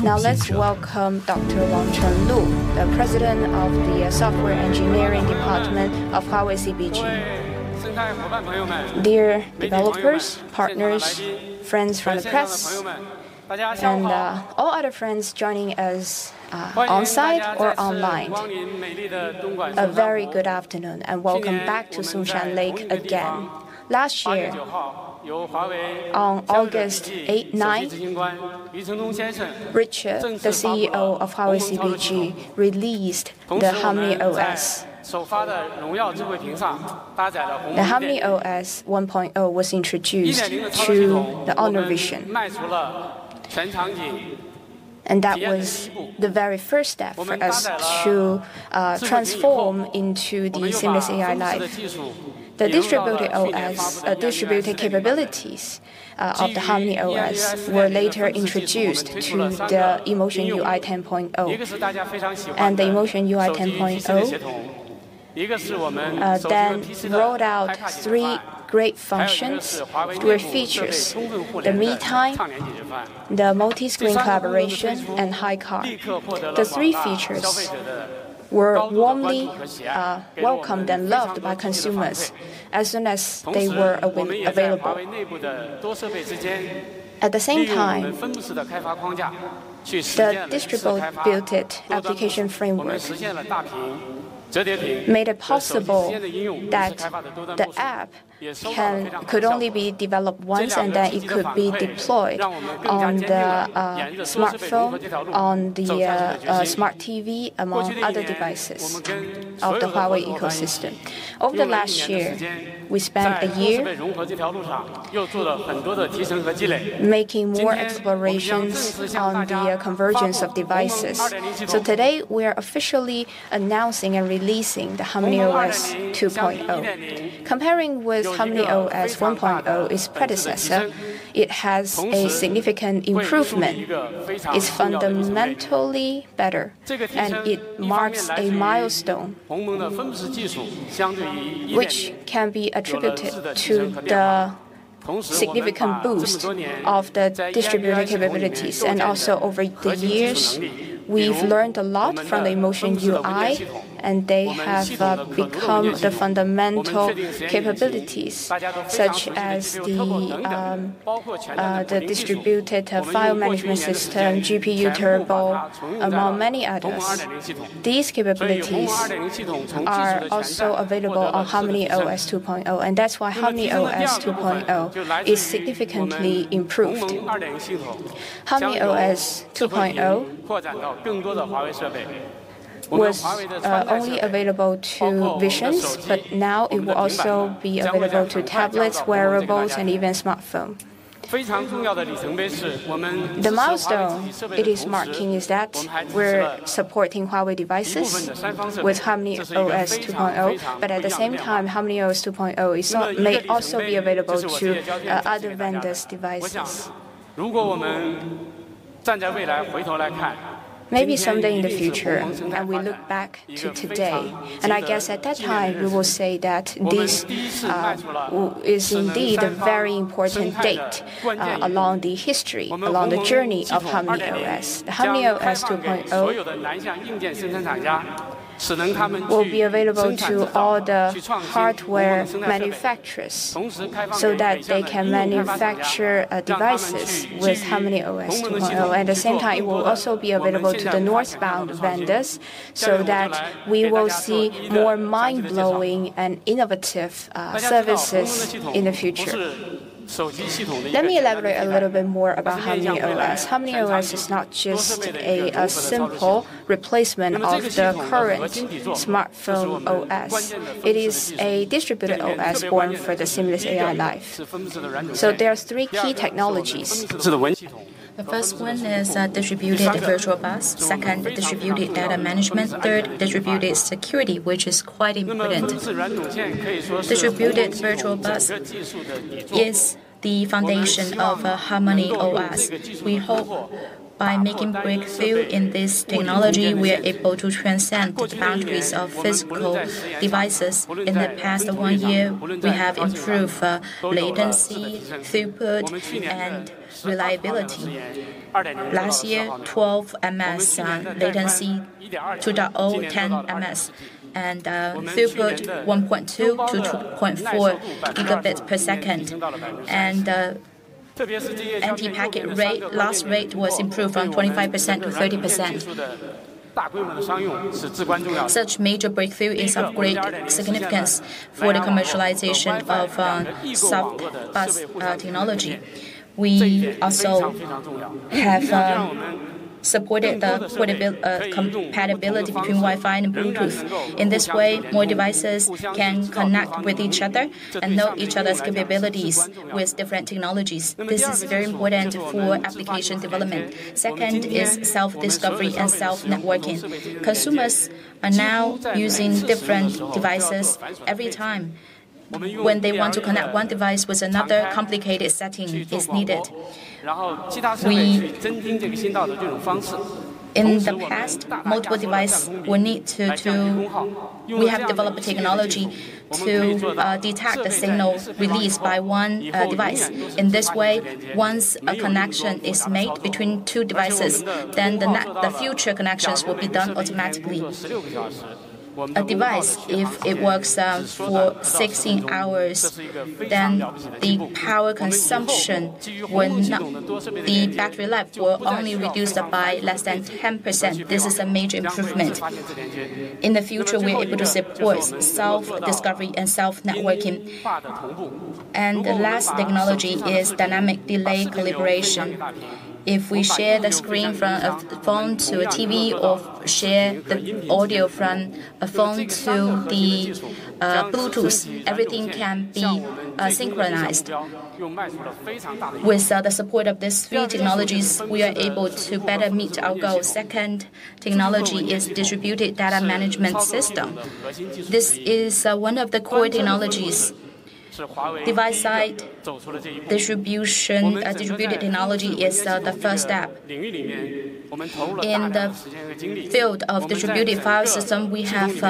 Now let's welcome Dr. Wang Chenglu, the President of the Software Engineering Department of HUAWEI CBG. Dear developers, partners, friends from the press, and all other friends joining us on-site or online, a very good afternoon and welcome back to Songshan Lake again. Last year, on August 8-9, Richard, the CEO of HUAWEI CBG, released the Harmony OS. The Harmony OS 1.0 was introduced to the Honor Vision. And that was the very first step for us to transform into the seamless AI life. The distributed OS, distributed capabilities of the Harmony OS were later introduced to the Emotion UI 10.0. And the Emotion UI 10.0 then rolled out 3 great functions, 3 features: the Me Time, the multi-screen collaboration, and High Card. The 3 features were warmly welcomed and loved by consumers as soon as they were available. At the same time, the distributed application framework made it possible that the app could only be developed once and then it could be deployed on the smartphone, on the smart TV, among other devices of the Huawei ecosystem. Over the last year, we spent a year making more explorations on the convergence of devices. So today, we are officially announcing and releasing the Harmony OS 2.0. Comparing with Harmony OS 1.0, its predecessor, it has a significant improvement. It's fundamentally better, and it marks a milestone, which can be attributed to the significant boost of the distributed capabilities. And also over the years, we've learned a lot from the Emotion UI, and they have become the fundamental capabilities, such as the distributed file management system, GPU Turbo, among many others. These capabilities are also available on Harmony OS 2.0, and that's why Harmony OS 2.0 is significantly improved. Harmony OS 2.0 was only available to Visions, but now it will also be available to tablets, wearables, and even smartphones. The milestone it is marking is that we're supporting Huawei devices with Harmony OS 2.0, but at the same time, Harmony OS 2.0 may also be available to other vendors' devices. Maybe someday in the future, and we look back to today, and I guess at that time we will say that this is indeed a very important date along the history, along the journey of Harmony OS. The Harmony OS 2.0 will be available to all the hardware manufacturers so that they can manufacture devices with Harmony OS 2.0. At the same time, it will also be available to the northbound vendors so that we will see more mind-blowing and innovative services in the future. Let me elaborate a little bit more about Harmony OS. Harmony OS is not just a simple replacement of the current smartphone OS. It is a distributed OS born for the seamless AI life. So there are 3 key technologies. The first one is distributed virtual bus. Second, distributed data management. Third, distributed security, which is quite important. Distributed virtual bus is the foundation of Harmony OS. We hope by making breakthrough in this technology, we are able to transcend the boundaries of physical devices. In the past 1 year, we have improved latency, throughput, and reliability. Last year, 12 ms latency, 2.0, 10 ms, and throughput 1.2 to 2.4 gigabits per second. And anti-packet rate, loss rate was improved from 25% to 30%. Such major breakthrough is of great significance for the commercialization of soft bus technology. We also have supported the compatibility between Wi-Fi and Bluetooth. In this way, more devices can connect with each other and know each other's capabilities with different technologies. This is very important for application development. Second is self-discovery and self-networking. Consumers are now using different devices every time. When they want to connect one device with another, complicated setting is needed. In the past, multiple devices will need we have developed technology to detect the signal released by one device. In this way, once a connection is made between two devices, then the future connections will be done automatically. A device, if it works for 16 hours, then the power consumption the battery life will only reduce by less than 10%. This is a major improvement. In the future, we're able to support self-discovery and self-networking. And the last technology is dynamic delay calibration. If we share the screen from a phone to a TV or share the audio from a phone to the Bluetooth, everything can be synchronized. With the support of these three technologies, we are able to better meet our goals. Second technology is distributed data management system. This is one of the core technologies. Device-side distributed technology is the first step. In the field of distributed file system, we have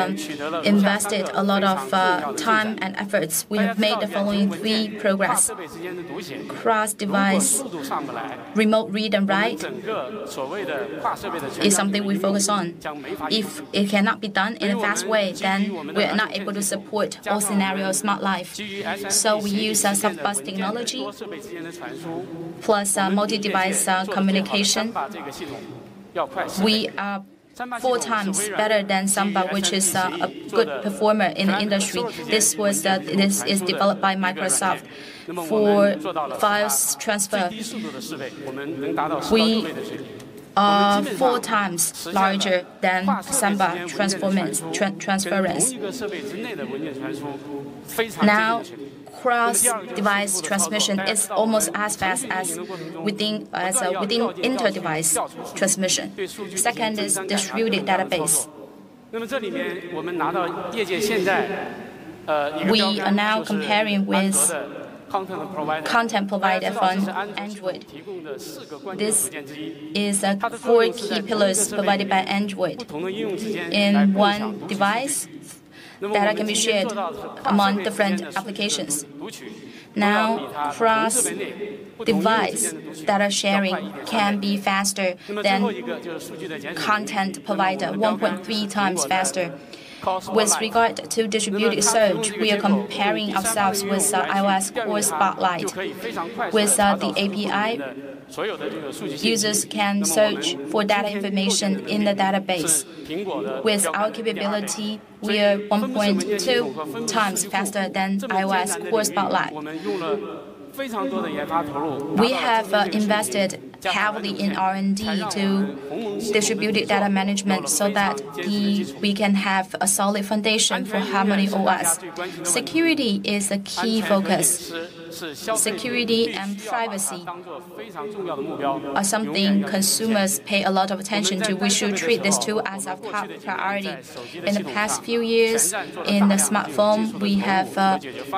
invested a lot of time and efforts. We have made the following three progress. Cross-device remote read and write is something we focus on. If it cannot be done in a fast way, then we are not able to support all scenarios smart life. So we use soft bus technology plus multi-device communication. We are 4 times better than Samba, which is a good performer in the industry. This is developed by Microsoft. For files transfer, we are 4 times larger than Samba transference. Now, cross-device transmission is almost as fast as within inter-device transmission. Second is distributed database. We are now comparing with content provider from Android. This is 4 key pillars provided by Android. In one device, data can be shared among different applications. Now, cross-device data sharing can be faster than content provider, 1.3 times faster. With regard to distributed search, we are comparing ourselves with iOS Core Spotlight. With the API, users can search for data information in the database. With our capability, we are 1.2 times faster than iOS Core Spotlight. We have invested heavily in R&D to distributed data management so that we can have a solid foundation for Harmony OS. Security is a key focus. Security and privacy are something consumers pay a lot of attention to. We should treat these two as our top priority. In the past few years, in the smartphone, we have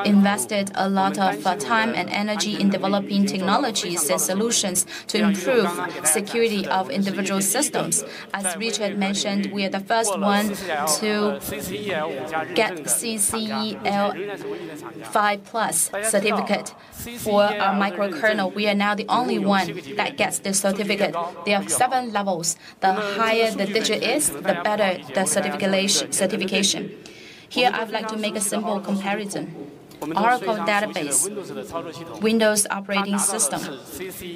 invested a lot of time and energy in developing technologies and solutions to improve security of individual systems. As Richard mentioned, we are the first one to get CCEL 5+ certificate. certificate for our microkernel. We are now the only one that gets this certificate. There are 7 levels. The higher the digit is, the better the certification. Here, I'd like to make a simple comparison. Oracle database, Windows operating system,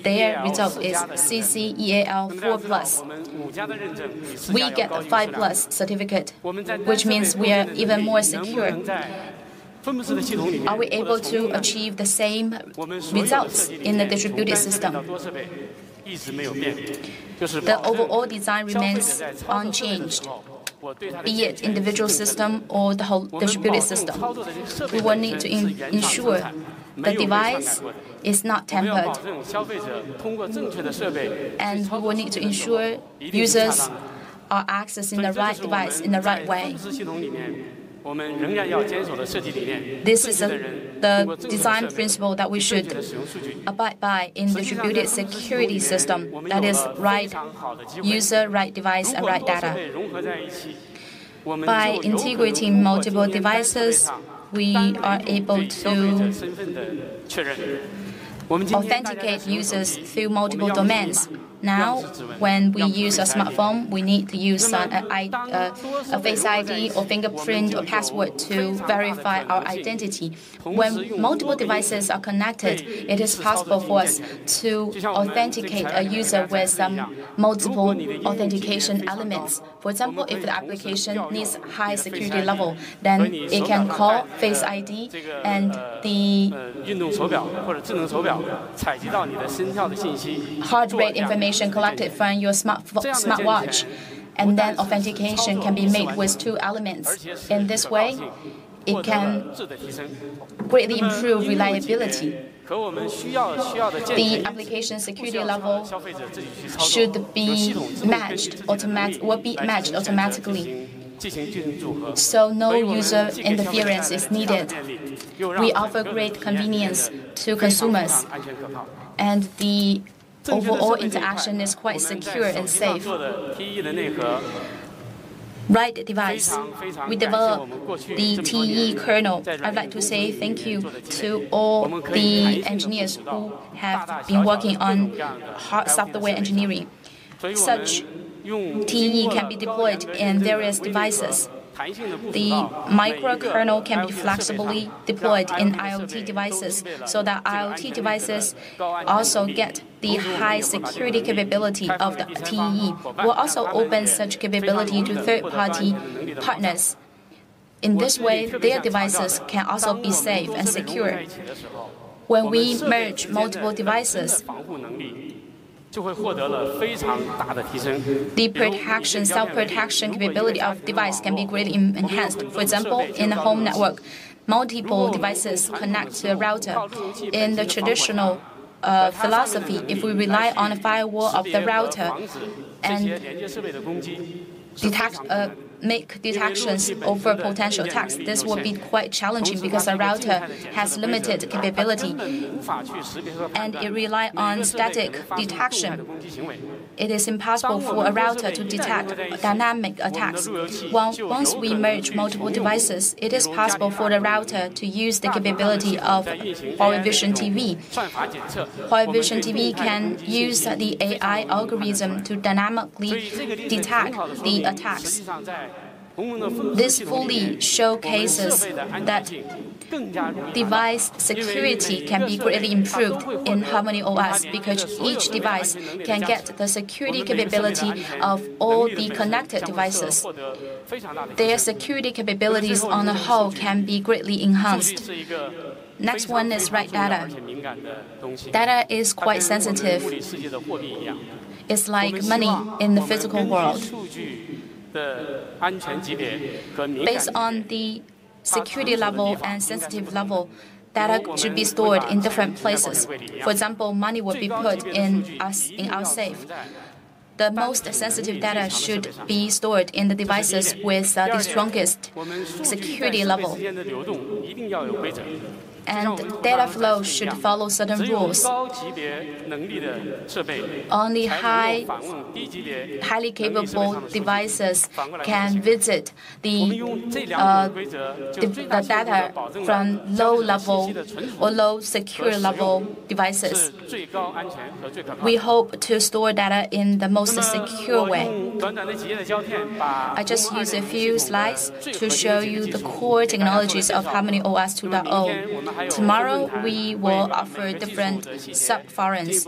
their result is CCEAL 4+. We get a 5+ certificate, which means we are even more secure. Are we able to achieve the same results in the distributed system? The overall design remains unchanged, be it individual system or the whole distributed system. We will need to ensure the device is not tampered, and we will need to ensure users are accessing the right device in the right way. This is the design principle that we should abide by in distributed security system. That is, right user, right device, and right data. By integrating multiple devices, we are able to authenticate users through multiple domains. Now, when we use a smartphone, we need to use a Face ID or fingerprint or password to verify our identity. When multiple devices are connected, it is possible for us to authenticate a user with multiple authentication elements. For example, if the application needs high security level, then it can call Face ID and the heart rate information collected from your smartwatch, and then authentication can be made with 2 elements. In this way, it can greatly improve reliability. The application security level should be matched automatically, so no user interference is needed. We offer great convenience to consumers, and the overall interaction is quite secure and safe. Right device. We develop the TE kernel. I'd like to say thank you to all the engineers who have been working on software engineering. Such TE can be deployed in various devices. The microkernel can be flexibly deployed in IoT devices so that IoT devices also get the high security capability of the TE. We'll also open such capability to third-party partners. In this way, their devices can also be safe and secure. When we merge multiple devices, the self-protection capability of device can be greatly enhanced. For example, in a home network, multiple devices connect to a router. In the traditional philosophy, if we rely on a firewall of the router and make detections over potential attacks, this will be quite challenging because a router has limited capability and it relies on static detection. It is impossible for a router to detect dynamic attacks. Once we merge multiple devices, it is possible for the router to use the capability of HUAWEI Vision TV. HUAWEI Vision TV can use the AI algorithm to dynamically detect the attacks. This fully showcases that device security can be greatly improved in Harmony OS because each device can get the security capability of all the connected devices. Their security capabilities on the whole can be greatly enhanced. Next one is right data. Data is quite sensitive. It's like money in the physical world. Based on the security level and sensitive level, data should be stored in different places. For example, money will be put in our safe. The most sensitive data should be stored in the devices with the strongest security level. and data flow should follow certain rules. Only highly capable devices can visit the data from low-level or low-secure level devices. We hope to store data in the most secure way. I just use a few slides to show you the core technologies of HUAWEI 2.0. Tomorrow, we will offer different sub-forums.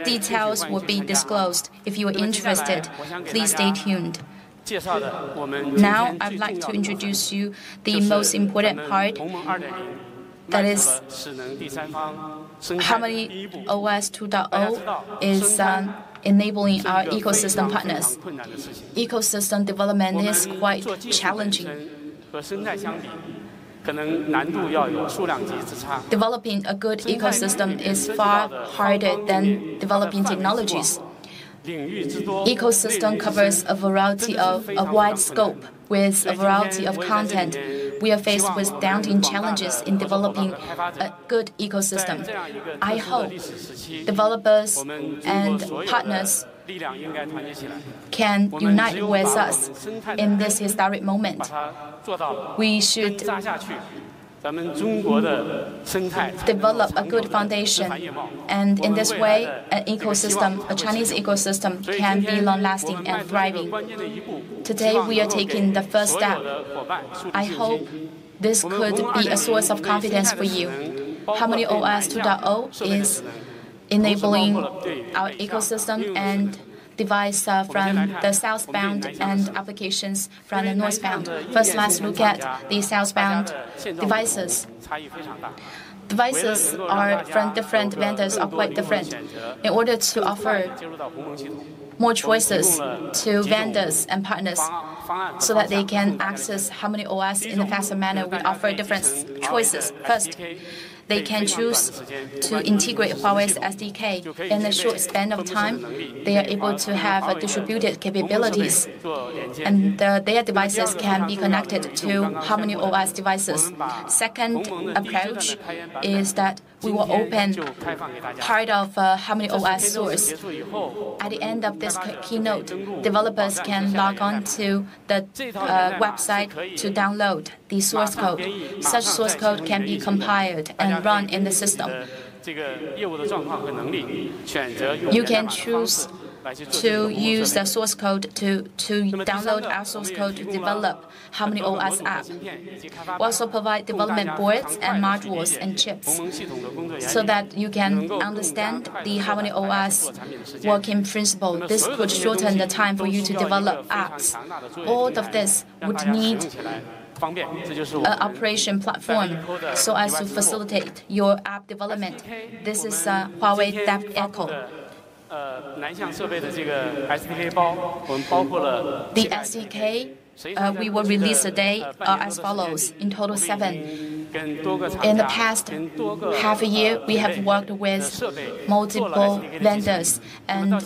Details will be disclosed. If you are interested, please stay tuned. Now, I'd like to introduce you the most important part, that is, HUAWEI 2.0 is enabling our ecosystem partners. Ecosystem development is quite challenging. Developing a good ecosystem is far harder than developing technologies. Ecosystem covers a wide scope with a variety of content. We are faced with daunting challenges in developing a good ecosystem. I hope developers and partners can unite with us in this historic moment. We should develop a good foundation, and in this way, a Chinese ecosystem, can be long-lasting and thriving. Today, we are taking the first step. I hope this could be a source of confidence for you. HUAWEI 2.0 is enabling our ecosystem and device from the southbound and applications from the northbound. First, let's look at the southbound devices. Devices are from different vendors are quite different. In order to offer more choices to vendors and partners so that they can access HUAWEI in a faster manner, we offer different choices. First, they can choose to integrate Huawei's SDK. In a short span of time, they are able to have distributed capabilities, and their devices can be connected to HUAWEI devices. Second approach is that we will open part of HUAWEI source. At the end of this keynote, developers can log on to the website to download the source code. Such source code can be compiled and run in the system. You can choose to use the source code to download our source code to develop HUAWEI app. We also provide development boards and modules and chips so that you can understand the HUAWEI working principle. This could shorten the time for you to develop apps. All of this would need an operation platform so as to facilitate your app development. This is Huawei Dev Echo. The SDK we will release today are as follows. In total, 7. In the past half a year, we have worked with multiple vendors, and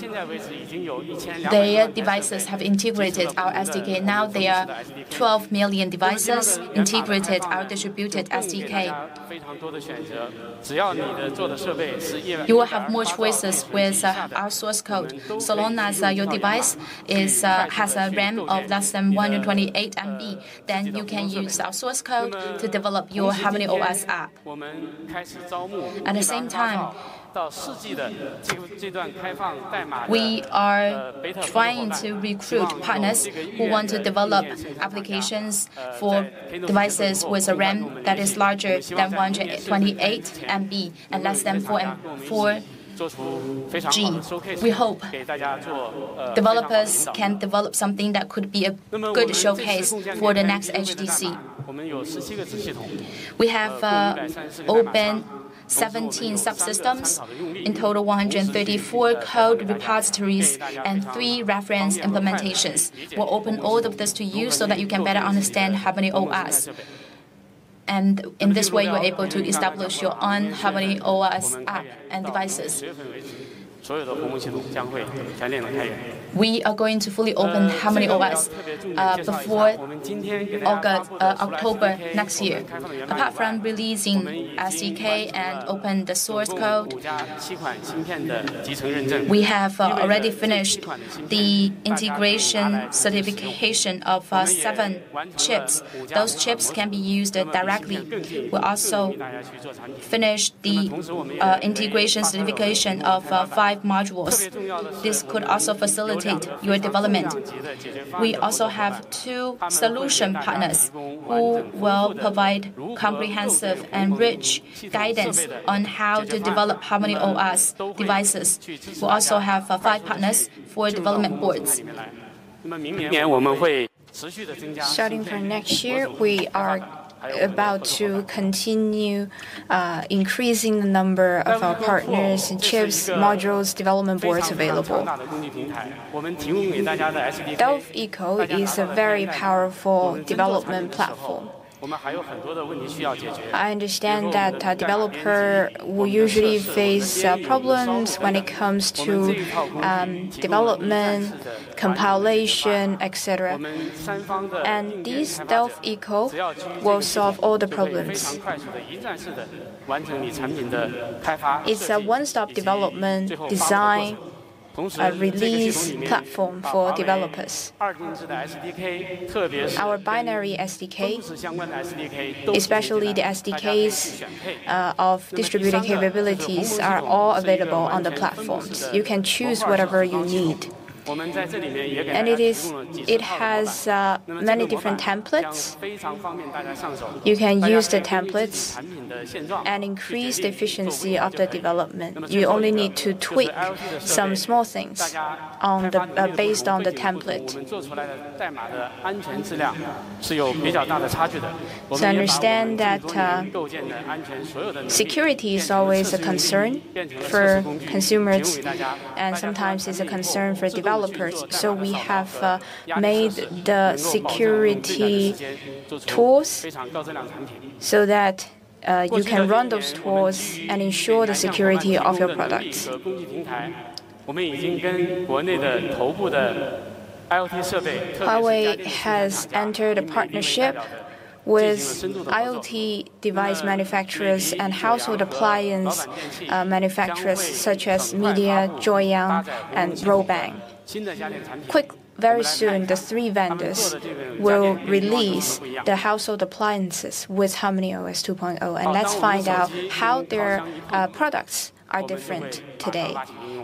their devices have integrated our SDK. Now there are 12 million devices integrated our distributed SDK. You will have more choices with our source code. So long as your device has a RAM of less than 128 MB, then you can use our source code to develop your HUAWEI app. At the same time, we are trying to recruit partners who want to develop applications for devices with a RAM that is larger than 128 MB and less than 4G. We hope developers can develop something that could be a good showcase for the next HDC. We have open 17 subsystems, in total 134 code repositories, and 3 reference implementations. We'll open all of this to you so that you can better understand HUAWEI. And in this way, you're able to establish your own HUAWEI app and devices. we are going to fully open Harmony OS before October next year. Apart from releasing SDK and open the source code, we have already finished the integration certification of 7 chips. Those chips can be used directly. We also finished the integration certification of 5 modules. This could also facilitate your development. We also have 2 solution partners who will provide comprehensive and rich guidance on how to develop Harmony OS devices. We also have 5 partners for development boards. Starting from next year, we are about to continue increasing the number of our partners, chips, modules, development boards available. Delve Eco is a very powerful development platform. I understand that developers will usually face problems when it comes to development, compilation, etc. And this Delve Eco will solve all the problems. It's a one-stop development, design, a release platform for developers. Our binary SDK, especially the SDKs of distributed capabilities, are all available on the platforms. You can choose whatever you need. And it has many different templates. You can use the templates and increase the efficiency of the development. You only need to tweak some small things based on the template. So understand that security is always a concern for consumers, and sometimes it's a concern for developers. So we have made the security tools so that you can run those tools and ensure the security of your products. HUAWEI has entered a partnership with IoT device manufacturers and household appliance manufacturers such as Media, Joyoung, and Robang. Very soon, the 3 vendors will release the household appliances with Harmony OS 2.0, and let's find out how their products are different today.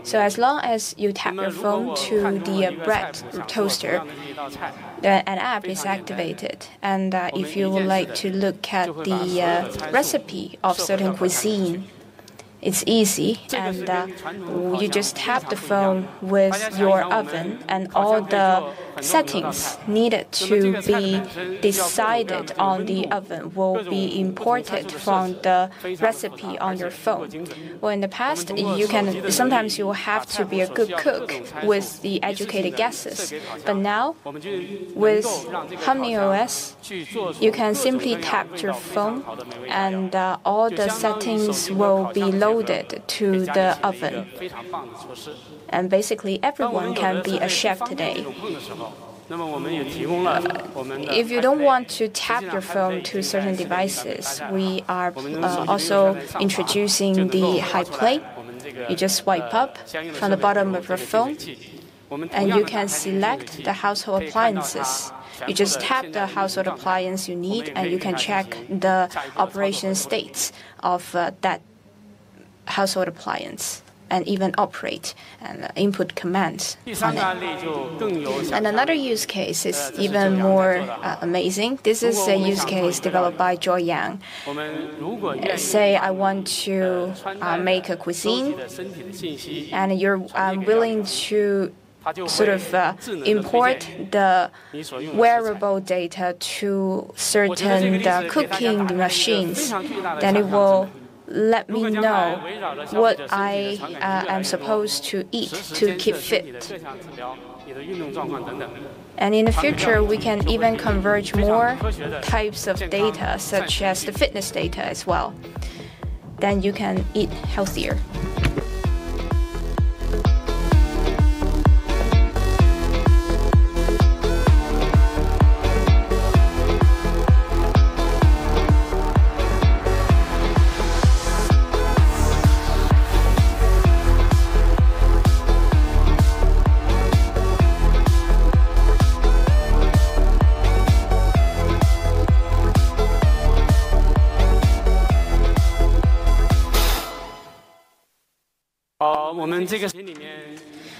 So as long as you tap your phone to the bread toaster, an app is activated. And if you would like to look at the recipe of certain cuisine, it's easy, and you just tap the phone with your oven, and all the settings needed to be decided on the oven will be imported from the recipe on your phone. Well, in the past, sometimes you will have to be a good cook with the educated guesses. But now, with Harmony OS, you can simply tap your phone, and all the settings will be loaded to the oven. And basically, everyone can be a chef today. If you don't want to tap your phone to certain devices, we are also introducing the high play. You just swipe up from the bottom of your phone, and you can select the household appliances. You just tap the household appliance you need, and you can check the operation states of that household appliance, and even operate and input commands on it. And another use case is even more amazing. This is a use case developed by Joyoung. Say I want to make a cuisine, and you're willing to sort of import the wearable data to certain cooking machines, then it will let me know what I am supposed to eat to keep fit. And in the future, we can even converge more types of data, such as the fitness data as well. Then you can eat healthier.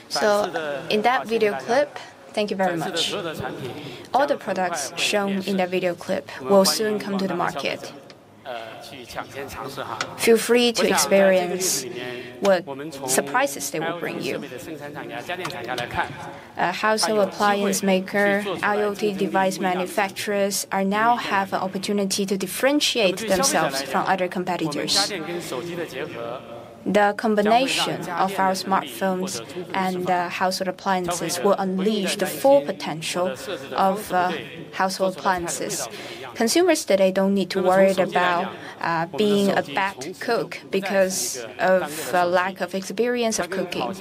So in that video clip, thank you very much. All the products shown in that video clip will soon come to the market. Feel free to experience what surprises they will bring you. Household appliance maker, IoT device manufacturers are now have an opportunity to differentiate themselves from other competitors. The combination of our smartphones and household appliances will unleash the full potential of household appliances. Consumers today don't need to worry about being a bad cook because of lack of experience of cooking.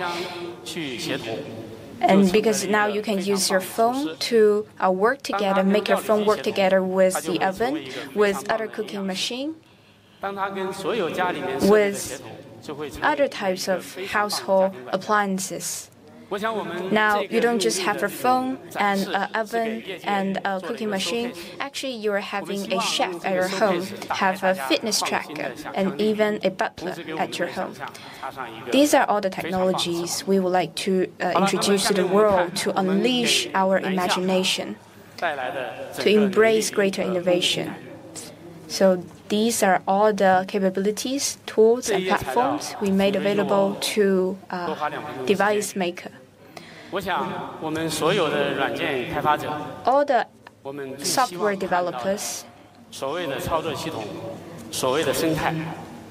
And because now you can use your phone to work together, make your phone work together with the oven, with other cooking machine, with other types of household appliances. Now, you don't just have a phone and an oven and a cooking machine. Actually, you're having a chef at your home, have a fitness tracker, and even a butler at your home. These are all the technologies we would like to introduce to the world to unleash our imagination, to embrace greater innovation. So these are all the capabilities, tools, and platforms we made available to device maker. All the software developers,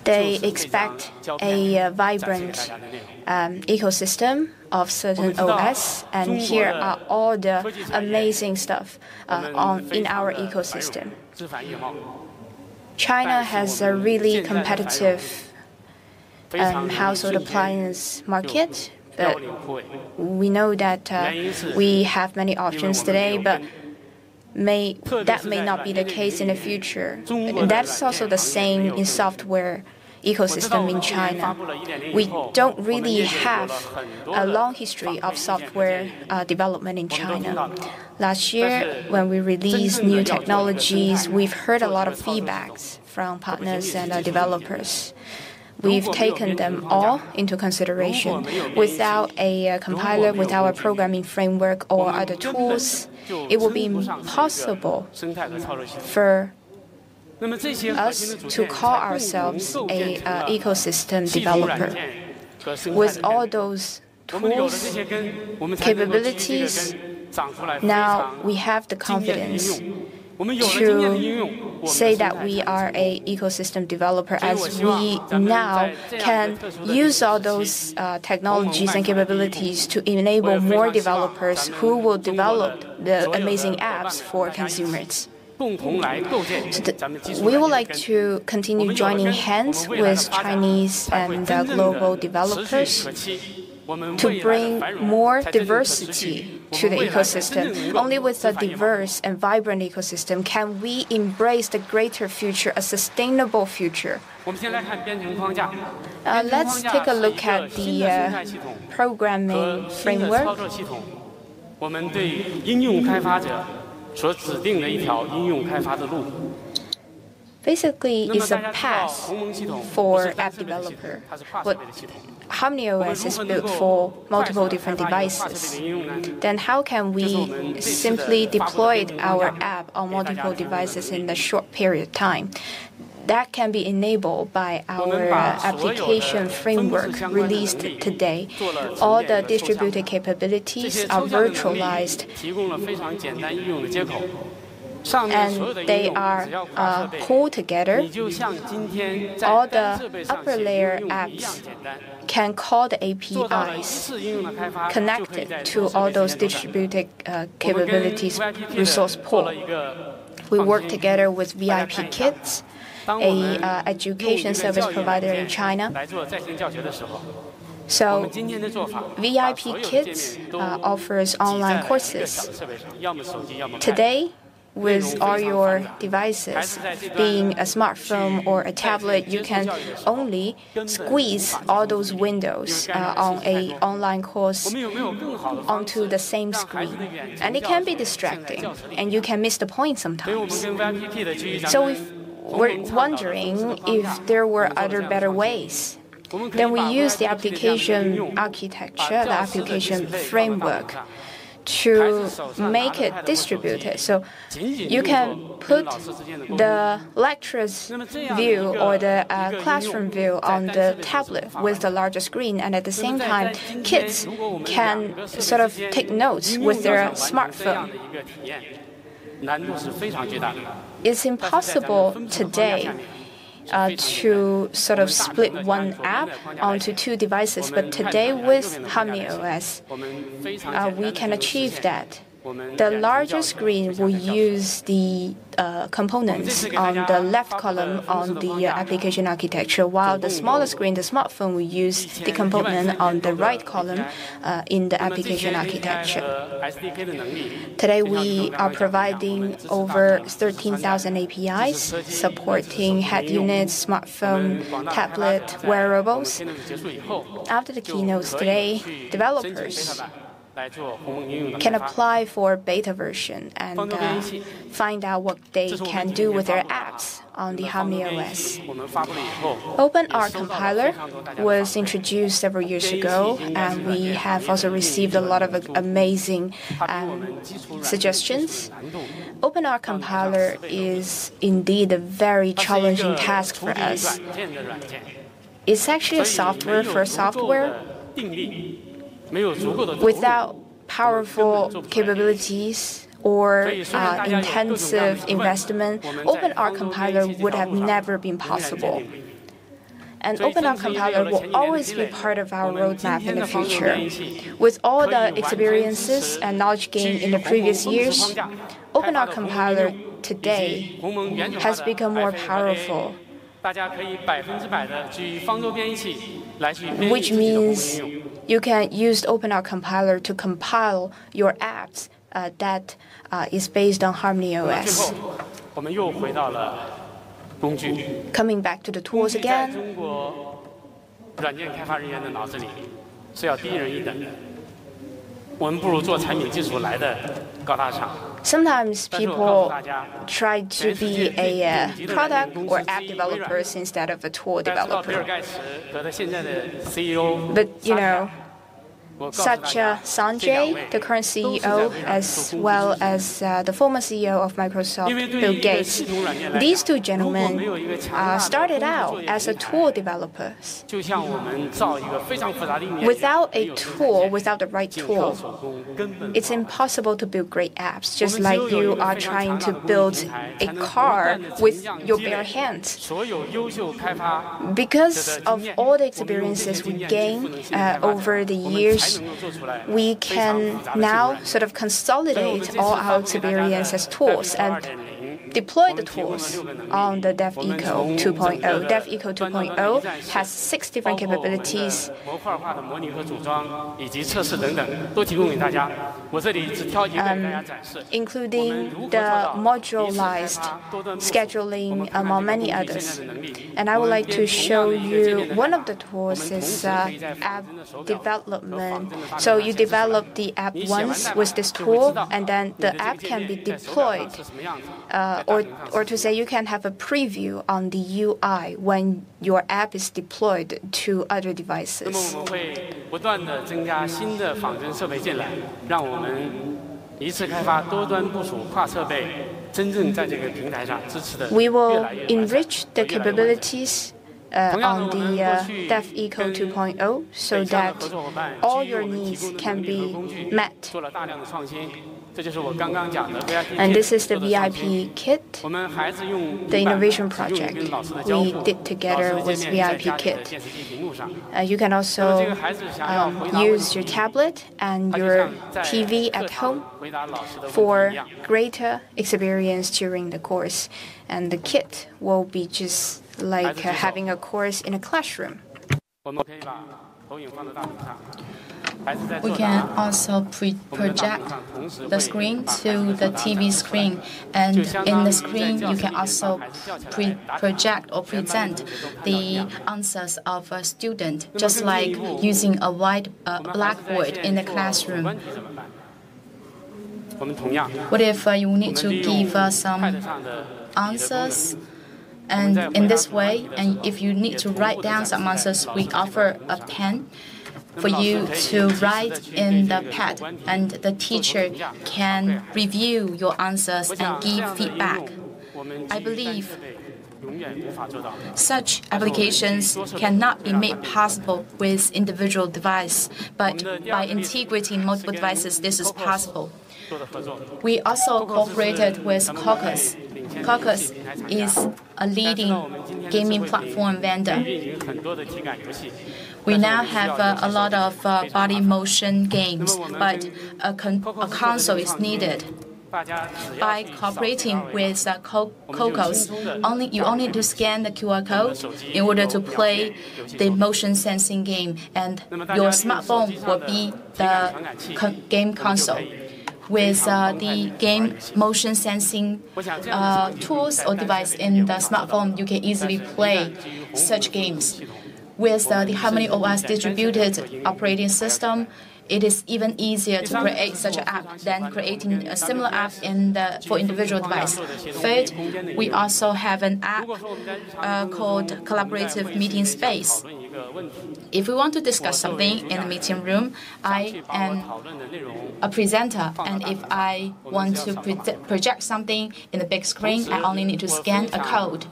they expect a vibrant ecosystem of certain OS, and here are all the amazing stuff in our ecosystem. China has a really competitive household appliance market, but we know that we have many options today, but that may not be the case in the future. That's also the same in software ecosystem in China. We don't really have a long history of software development in China. Last year, when we released new technologies, we've heard a lot of feedbacks from partners and developers. We've taken them all into consideration. Without a compiler, without a programming framework or other tools, it will be impossible for us to call ourselves an ecosystem developer. With all those tools, capabilities, now we have the confidence to say that we are an ecosystem developer, as we now can use all those technologies and capabilities to enable more developers who will develop the amazing apps for consumers. We would like to continue joining hands with Chinese and global developers to bring more diversity to the ecosystem. Only with a diverse and vibrant ecosystem can we embrace the greater future, a sustainable future. Let's take a look at the programming framework. Basically, it's a path for app developer. HUAWEI is built for multiple different devices. Then how can we simply deploy our app on multiple devices in a short period of time? That can be enabled by our application framework released today. All the distributed capabilities are virtualized, and they are pulled together. All the upper layer apps can call the APIs connected to all those distributed capabilities resource pool. We work together with VIP Kids, an education service provider in China. So VIP Kids offers online courses. Today, with all your devices, being a smartphone or a tablet, you can only squeeze all those windows on an online course onto the same screen. And it can be distracting, and you can miss the point sometimes. So we're wondering if there were other better ways. Then we use the application architecture, the application framework, to make it distributed. So you can put the lecturer's view or the classroom view on the tablet with the larger screen, and at the same time, kids can sort of take notes with their smartphone. It's impossible today to sort of split one app onto two devices, but today with HUAWEI OS, we can achieve that. The larger screen will use the components on the left column on the application architecture, while the smaller screen, the smartphone, will use the component on the right column in the application architecture. Today, we are providing over 13,000 APIs, supporting head units, smartphone, tablet, wearables. After the keynotes today, developers can apply for beta version and find out what they can do with their apps on the HUAWEI OS. OpenR compiler was introduced several years ago, and we have also received a lot of amazing suggestions. OpenR compiler is indeed a very challenging task for us. It's actually a software for software. Without powerful capabilities or intensive investment, OpenR compiler would have never been possible. And OpenR compiler will always be part of our roadmap in the future. With all the experiences and knowledge gained in the previous years, OpenR compiler today has become more powerful, which means you can use the OpenR compiler to compile your apps that is based on HUAWEI OS. Coming back to the tools again, sometimes people try to be a product or app developers instead of a tool developer. But, you know, such Sanjay, the current CEO, as well as the former CEO of Microsoft, Bill Gates, these two gentlemen started out as a tool developers. Without a tool, without the right tool, it's impossible to build great apps, just like you are trying to build a car with your bare hands. Because of all the experiences we gained over the years, we can now sort of consolidate all our experience as tools and deploy the tools on the DevEco 2.0. DevEco 2.0 has 6 different capabilities, including the modularized scheduling, among many others. And I would like to show you one of the tools is app development. So you develop the app once with this tool, and then the app can be deployed. Or to say you can have a preview on the UI when your app is deployed to other devices. We will enrich the capabilities on the DevEco 2.0 so that all your needs can be met. And this is the VIP kit, the innovation project we did together with VIP kit. You can also use your tablet and your TV at home for greater experience during the course. And the kit will be just like having a course in a classroom. We can also project the screen to the TV screen, and in the screen you can also project or present the answers of a student, just like using a white blackboard in the classroom. What if you need to give some answers And in this way, and if you need to write down some answers, we offer a pen for you to write in the pad, and the teacher can review your answers and give feedback. I believe such applications cannot be made possible with individual device, but by integrating multiple devices, this is possible. We also cooperated with Caucus. Caucus is a leading gaming platform vendor. We now have a lot of body motion games, but a console is needed. By cooperating with Caucus, you only need to scan the QR code in order to play the motion sensing game, and your smartphone will be the game console. With the game motion sensing tools or device in the smartphone, you can easily play such games. With the Harmony OS distributed operating system, it is even easier to create such an app than creating a similar app for individual device. Third, we also have an app called Collaborative Meeting Space. If we want to discuss something in the meeting room, I am a presenter, and if I want to project something in the big screen, I only need to scan a code.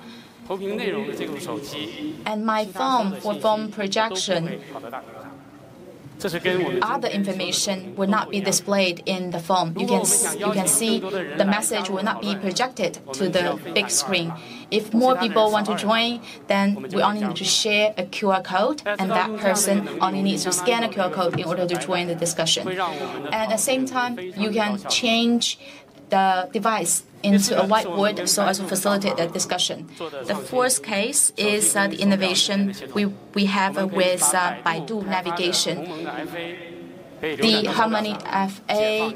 And my phone for phone projection, other information will not be displayed in the phone. You can see the message will not be projected to the big screen. If more people want to join, then we only need to share a QR code, and that person only needs to scan a QR code in order to join the discussion. And at the same time, you can change the device into a whiteboard so as to facilitate the discussion. The fourth case is the innovation we have with Baidu navigation. The Harmony FA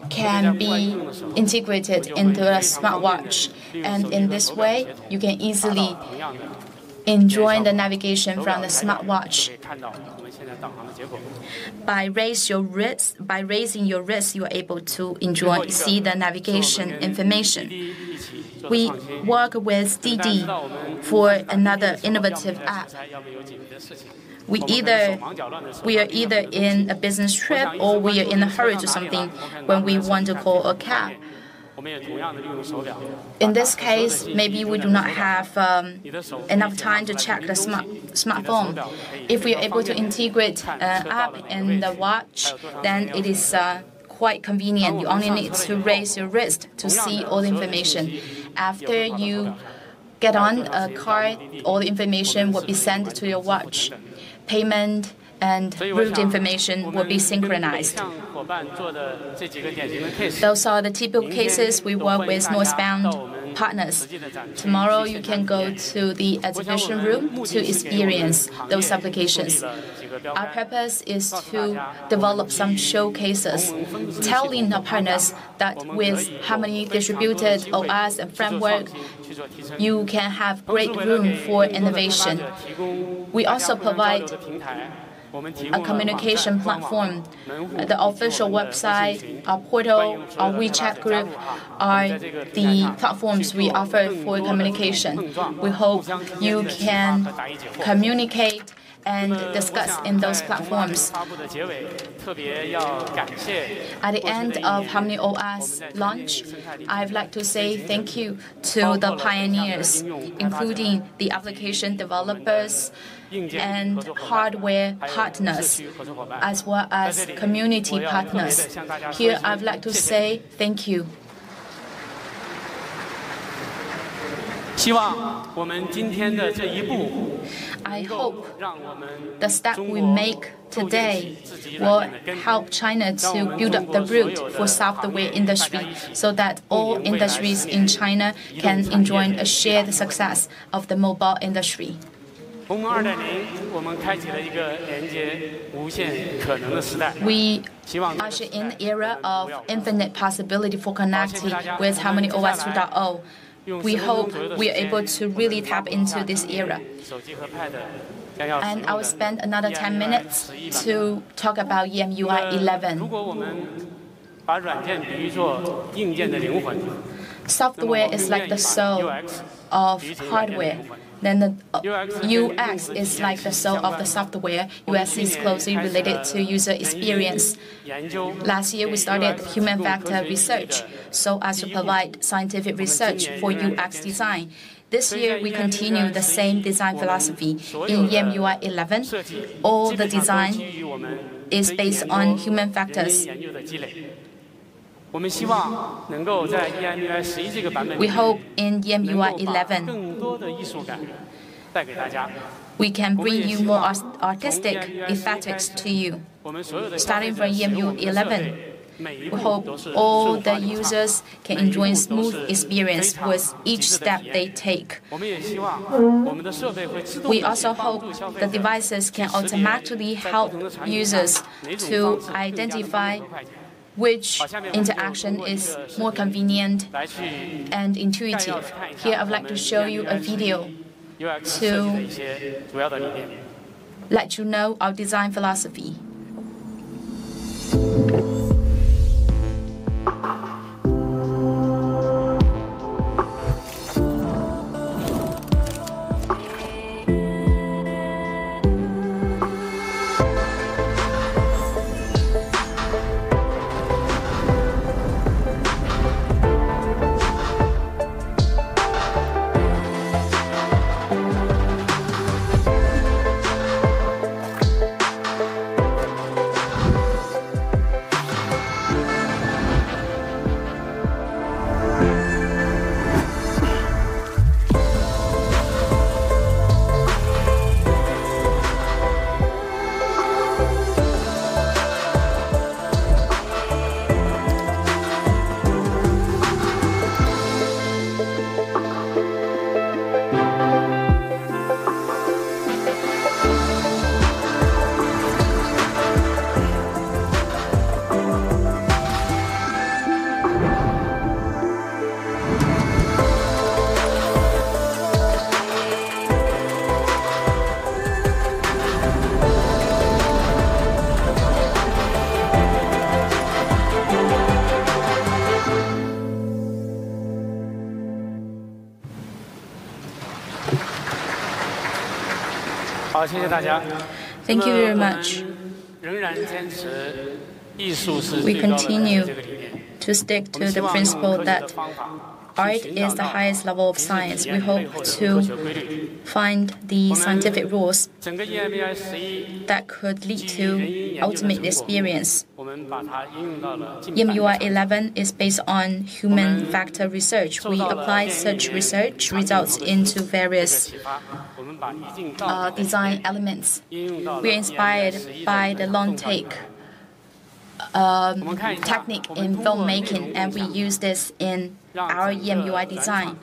can be integrated into a smartwatch, and in this way, you can easily enjoy the navigation from the smartwatch. By raising your wrist, you are able to see the navigation information. We work with Didi for another innovative app. We are either in a business trip or we are in a hurry to something when we want to call a cab. In this case, maybe we do not have enough time to check the smartphone. If we are able to integrate an app in the watch, then it is quite convenient. You only need to raise your wrist to see all the information. After you get on a car, all the information will be sent to your watch. Payment and route information will be synchronized. Those are the typical cases we work with northbound partners. Tomorrow you can go to the exhibition room to experience those applications. Our purpose is to develop some showcases, telling our partners that with Harmony distributed OS and framework, you can have great room for innovation. We also provide a communication platform. The official website, our portal, our WeChat group are the platforms we offer for communication. We hope you can communicate and discuss in those platforms. At the end of Harmony OS launch, I'd like to say thank you to the pioneers, including the application developers and hardware partners, as well as community partners. Here, I'd like to say thank you. I hope the step we make today will help China to build up the root for software industry so that all industries in China can enjoy a shared success of the mobile industry. We usher in the era of infinite possibility for connecting with Harmony OS 2.0. We hope we are able to really tap into this era. And I will spend another 10 minutes to talk about EMUI 11. software is like the soul of hardware. Then the UX is like the soul of the software. UX is closely related to user experience. Last year, we started human factor research so as to provide scientific research for UX design. This year, we continue the same design philosophy. In EMUI 11, all the design is based on human factors. We hope in EMUI 11, we can bring you more artistic effects to you. Starting from EMU 11, we hope all the users can enjoy a smooth experience with each step they take. We also hope the devices can automatically help users to identify which interaction is more convenient and intuitive. Here, I would like to show you a video to let you know our design philosophy. Thank you very much. We continue to stick to the principle that art is the highest level of science. We hope to find the scientific rules that could lead to ultimate experience. EMUI 11 is based on human factor research. We apply such research results into various design elements. We are inspired by the long take technique in filmmaking, and we use this in our EMUI design.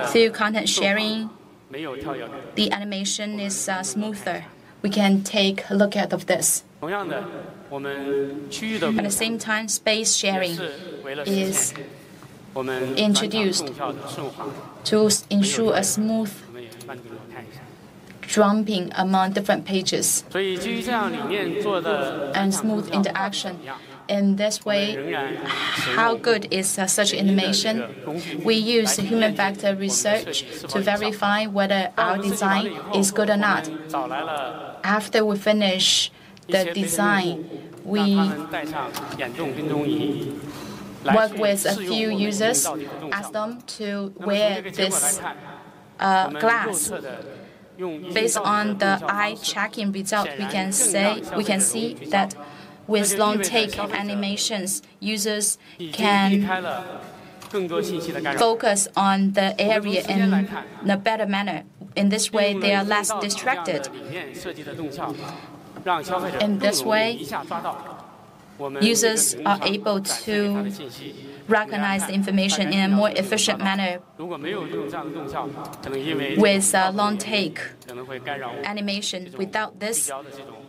Through content sharing, the animation is smoother. We can take a look at this. At the same time, space sharing is introduced to ensure a smooth jumping among different pages and smooth interaction. In this way, how good is such animation? We use human factor research to verify whether our design is good or not. After we finish the design, we work with a few users, ask them to wear this glass. Based on the eye tracking result, we can see that with long take animations, users can focus on the area in a better manner. In this way, they are less distracted. In this way, users are able to recognize the information in a more efficient manner. With long take animation, without this,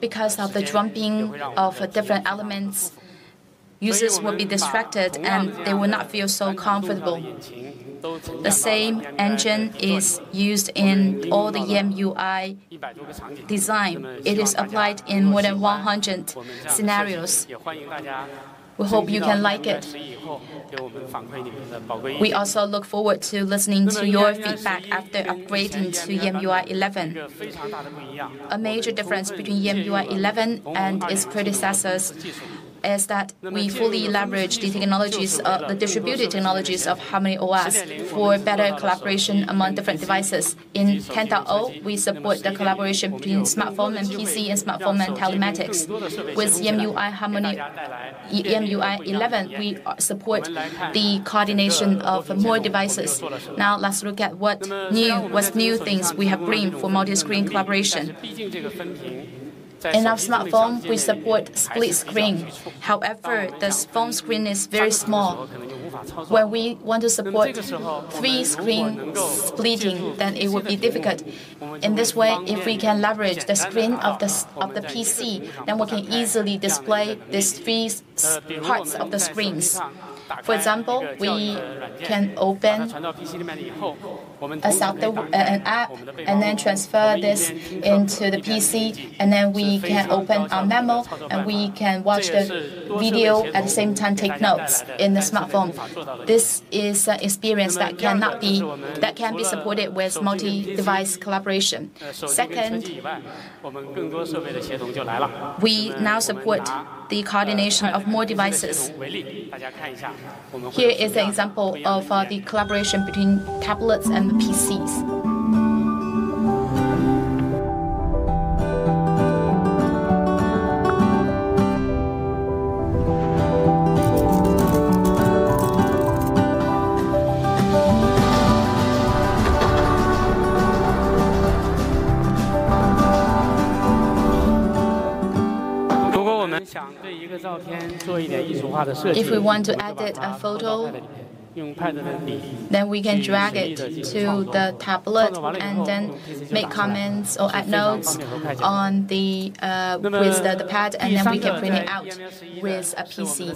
because of the jumping of different elements, users will be distracted and they will not feel so comfortable. The same engine is used in all the EMUI design. It is applied in more than 100 scenarios. We hope you can like it. We also look forward to listening to your feedback after upgrading to EMUI 11. A major difference between EMUI 11 and its predecessors is that we fully leverage the technologies, the distributed technologies of Harmony OS for better collaboration among different devices. In 10.0, we support the collaboration between smartphone and PC and smartphone and telematics. With EMUI 11, we support the coordination of more devices. Now let's look at what's new things we have bring for multi-screen collaboration. In our smartphone, we support split screen. However, the phone screen is very small. When we want to support three-screen splitting, then it would be difficult. In this way, if we can leverage the screen of the PC, then we can easily display these three parts of the screens. For example, we can open an app and then transfer this into the PC, and then we can open our memo and we can watch the video at the same time take notes in the smartphone. This is an experience that can be supported with multi-device collaboration. Second, we now support the coordination of more devices. Here is an example of the collaboration between tablets and PCs. If we want to edit a photo, then we can drag it to the tablet and then make comments or add notes on with the pad, and then we can print it out with a PC.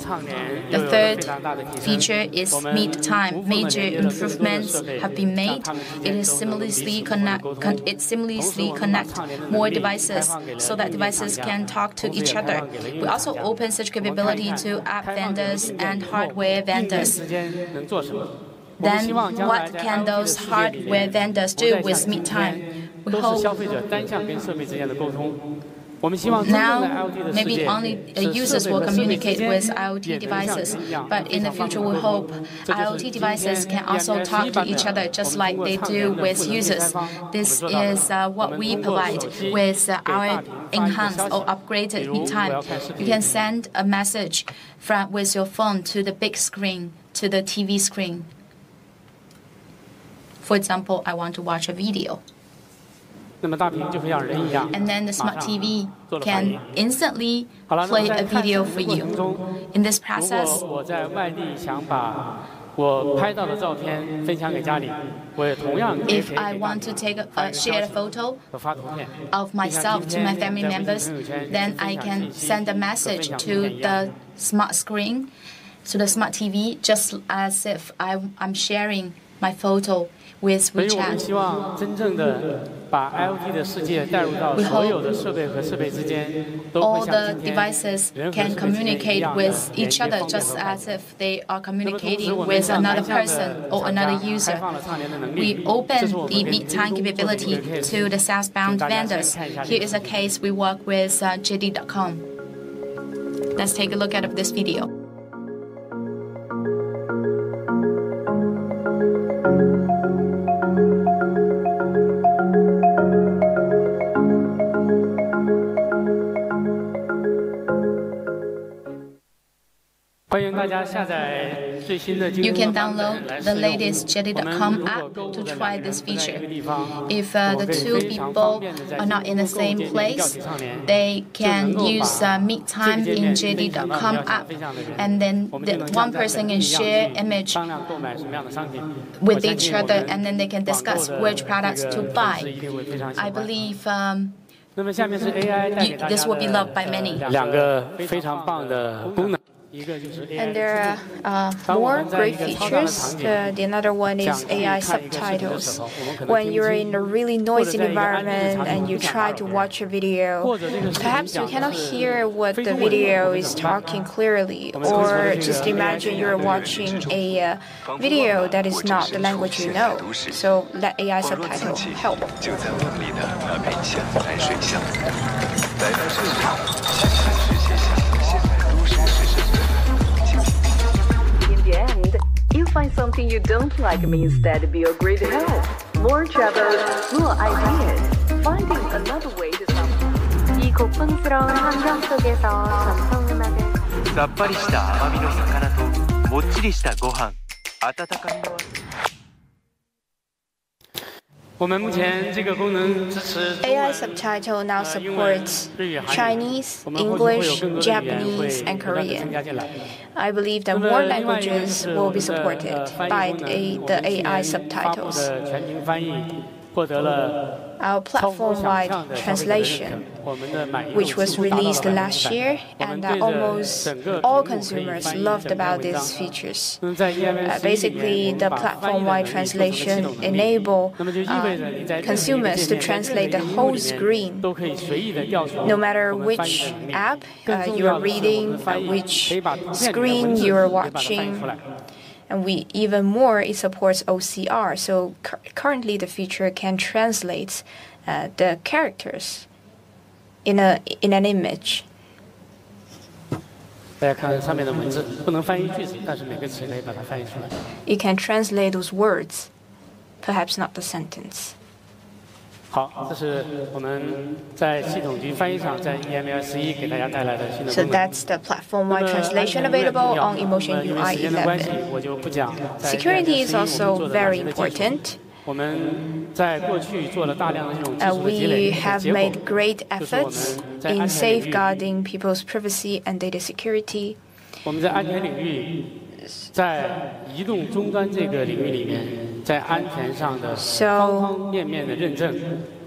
The third feature is meet time. Major improvements have been made. It seamlessly connect more devices so that devices can talk to each other. We also open such capability to app vendors and hardware vendors. Then what can those hardware vendors do with meet time? We hope now maybe only users will communicate with IoT devices, but in the future we hope IoT devices can also talk to each other just like they do with users. This is what we provide with our enhanced or upgraded meet time. You can send a message with your phone to the big screen, to the TV screen. For example, I want to watch a video. And then the smart TV can instantly play a video for you. In this process, if I want to share a photo of myself to my family members, then I can send a message to the smart screen, to the smart TV, just as if I'm sharing my photo with WeChat. We hope all the devices can communicate with each other just as if they are communicating with another person or another user. We open the meet time capability to the southbound vendors. Here is a case we work with JD.com. Let's take a look at this video. You can download the latest JD.com app to try this feature. If the two people are not in the same place, they can use Meet Time in JD.com app, and then one person can share image with each other, and then they can discuss which products to buy. I believe this will be loved by many. And there are more great features. The another one is AI subtitles. When you're in a really noisy environment and you try to watch a video, perhaps you cannot hear what the video is talking clearly, or just imagine you're watching a video that is not the language you know. So let AI subtitle help. You find something you don't like may instead be a great help. More travels, more ideas. Finding another way to solve. 이 고풍스러운 환경 속에서 전통 음악을. さっぱりした甘みの魚ともっちりしたご飯、温かみの。 AI subtitle now supports Chinese, English, Japanese, and Korean. I believe that more languages will be supported by the AI subtitles. Our platform-wide translation, which was released last year, and almost all consumers loved about these features. Basically, the platform-wide translation enable consumers to translate the whole screen, no matter which app you are reading, which screen you are watching. And even more, it supports OCR. So currently, the feature can translate the characters in an image. You can translate those words, perhaps not the sentence. 好，这是我们在系统级翻译上，在 EML11 给大家带来的新的 So 功能。 that's the platform-wide translation available on Emotion UI 11. 我就不讲。 Security is also very important. 我们在过去做了大量的这种技术的积 We 累 have 结果 made great efforts in safeguarding people's privacy and data security. 我们在安全领域，在移动终端这个领域里面，在安全上的方方面面的认证，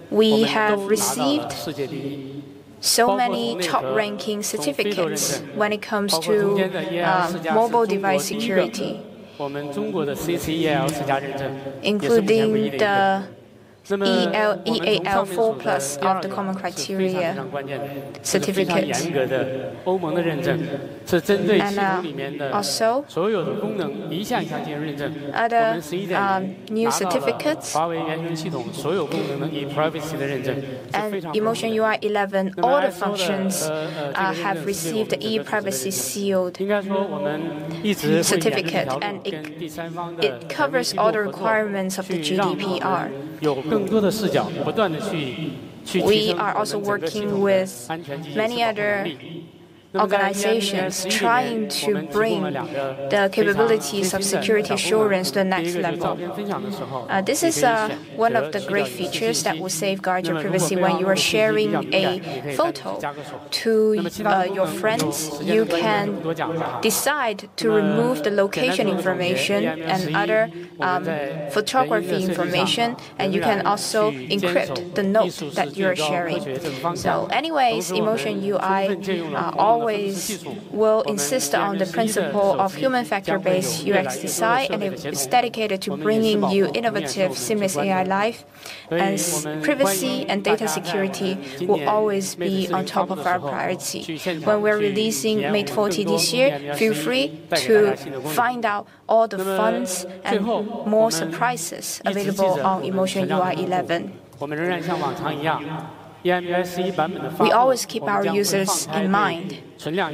我 We 们 have 都拿到了 received 世界第一。 so many top-ranking certificates when it comes to mobile device security, 我们中国的 CCEL 4家认证，也是目前唯一 including 的一个。 the EAL4 Plus of the Common Criteria certificate. 严格的欧盟的认证，是针对系统里面的 Also, 所有的功能一项一项进行认证。我 other 们11.0 new 拿到了 certificates. 华为原生系统所有功能的 e-privacy 的认证，是非 And 常 Emotion UI 11, all the functions have received the e-privacy sealed 应该说我们一直会沿着这 certificate, 条路 and 跟第三方的 it covers all the requirements of the 去让我 GDPR. 们有更多的视角，不断的去提 We 升 are 我 also 们整个系 working 统的 with 安全机制 many 保护能 other 力。 organizations trying to bring the capabilities of security assurance to the next level. This is one of the great features that will safeguard your privacy when you are sharing a photo to your friends. You can decide to remove the location information and other photography information, and you can also encrypt the note that you are sharing. So anyways, Emotion UI always will insist on the principle of human factor-based UX design, and it is dedicated to bringing you innovative, seamless AI life. And privacy and data security will always be on top of our priority. When we're releasing Mate 40 this year, feel free to find out all the funs and more surprises available on Emotion UI 11. We always keep our users in mind.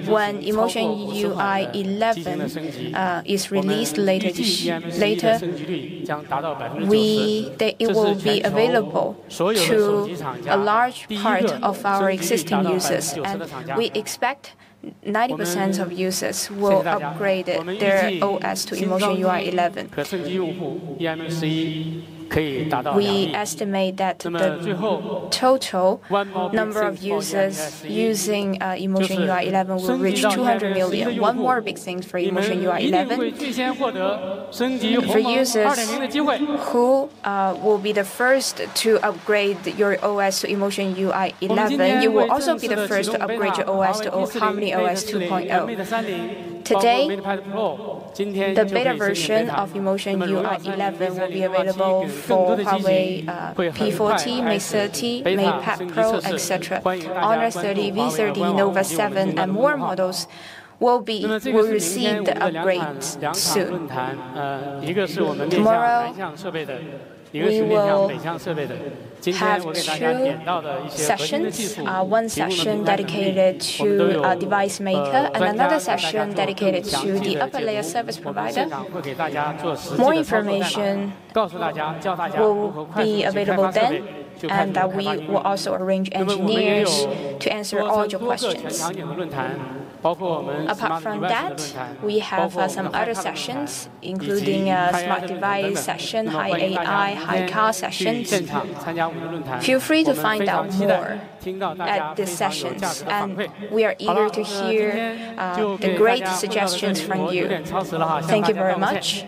When Emotion UI 11 is released later, it will be available to a large part of our existing users, and we expect 90% of users will upgrade their OS to Emotion UI 11. We estimate that the total number of users using Emotion UI 11 will reach 200 million. One more big thing for Emotion UI 11, for users who will be the first to upgrade your OS to Emotion UI 11, you will also be the first to upgrade your OS to Harmony OS 2.0. Today, the beta version of Emotion UI 11 will be available for Huawei P40, Mate 30, Mate Pad Pro, etc. Honor 30, V30, Nova 7, and more models will receive the upgrade soon. Tomorrow, we will have 2 sessions, one session dedicated to a device maker and another session dedicated to the upper layer service provider. More information will be available then, and we will also arrange engineers to answer all your questions. Apart from that, we have some other sessions, including a smart device session, high AI, high car sessions. Feel free to find out more at these sessions, and we are eager to hear the great suggestions from you. Thank you very much.